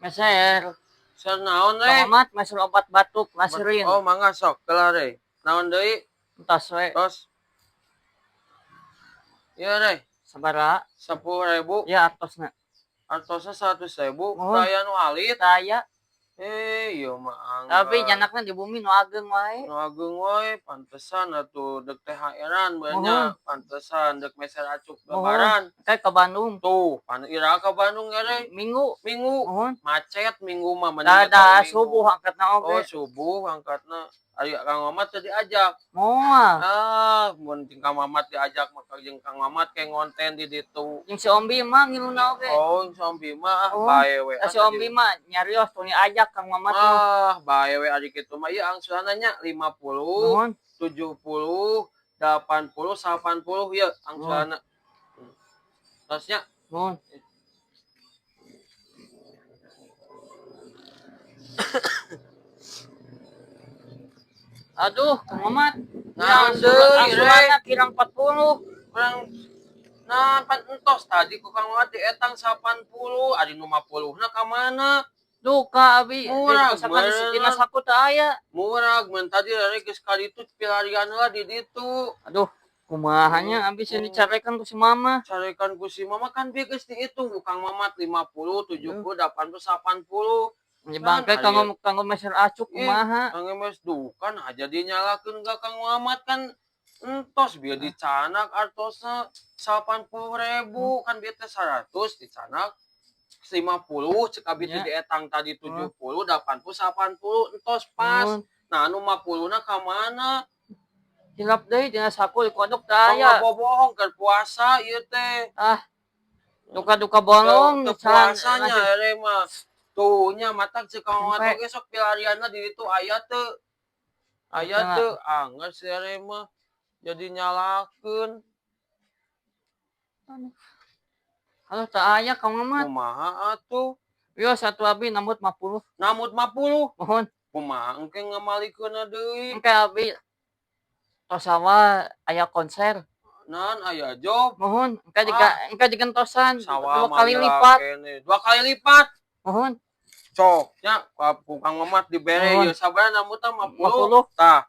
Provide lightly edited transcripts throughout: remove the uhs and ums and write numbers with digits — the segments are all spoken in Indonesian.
Meser. Ser naon we? Kang Mamat meser obat batuk laserin. Oh, mangga sok kelar deui. Naon deui? Entos we. Tos. Ieu deh. Sabaraha? 10.000. Ya artosna. Artosna 100.000. Mohon. Daya nu alit. Daya. Ieu mah Tapi anggar. janakna di bumi nu ageng wae. Nu ageung wae pantesan atuh deuk THR-an Mohon. banyak. Pantesan deuk meser acuk Mohon. lebaran. Kayak ke Bandung. Tuh, ira ka Bandung gere. Minggu. Mohon. Macet minggu mah Dah subuh angkatna oge. Oh, subuh angkatna. Aya Kang Mamat teh diajak. Moal. Mun Kang Mamat diajak maka jeung Kang Mamat ke ngonten di ditu. Jeung si Om Bima ngiluna oge. Oh, si Om Bima bae we. Si Om Bima nyarios tuh ajak Kang Mamat mah. Bae we ari kitu mah ieu angsuranna nya 50, Mohon. 70, 80, 90 ieu angsuranna. Tosnya. Mohon. Aduh, Kang Mamat. Naon deui angsuranna kirang 40. Kurang nah pan entos tadi ku Kang Mamat dietang 80, ari nu 50 na ka mana? Duh, Kak Abi, murah misalkan di dinas aku teu aya. Murah, mun tadi rek geus kalitu pilarian heula di ditu. Aduh, kumahanya Abi sih dicarekan ku si Mama. Carekan ku si Mama kan bieu geus dihitung ku Kang Mamat 50, 70, 80, 80. Bangke kanggo meser acuk kumaha? Kanggo mes dukan aja dinyalakeun ka Kang Mamat kan entos bieu dicanak artosna 80.000 kan bieu teh 100 dicanak 50 cek abi teh dietang tadi 70, 80, 80 entos pas. Nah anu 50 na ka mana? Hilap deui dina saku di kodok teu aya. Bohong keur puasa ieu teh. Duka-duka bolong puasanya ere mah. Tuh nya matak cek Kang Mamat oge sok pilarianna di ditu aya teu. Aya teu anggar si ere mah. Jadi nyalakeun. Halo teu aya Kang Mamat. Kumaha atuh? Yo satu Abi namut 50. Namut 50? Mohon. Kumaha engke ngamalikeunna deui? Engke Abi tos sawa aya konser. Naon aya job? Mohon, engke digentosan 2 kali lipat. 2 kali lipat? Mohon. Cok nya ku Kang Mamat dibere ieu sabaraha namutna 50. Tah.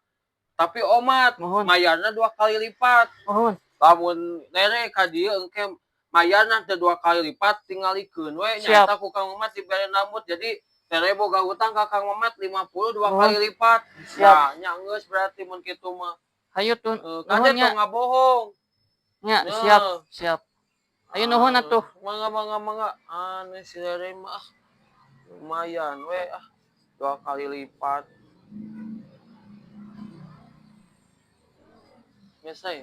Tapi omat mayarna 2 kali lipat. Mohon. Lamun nere ka dieu engke mayarna teh 2 kali lipat tingalikeun we nyata ku Kang Mamat dibere namut jadi nere boga utang ka Kang Mamat 50 2 kali lipat. Nah, nya geus berarti mun kitu mah. Hayu tuh. Kade tong ngabohong. Nya, siap. Ayo nuhun atuh. Mangga. Aneh si Rere mah. Lumayan we 2 kali lipat. Biasa ya.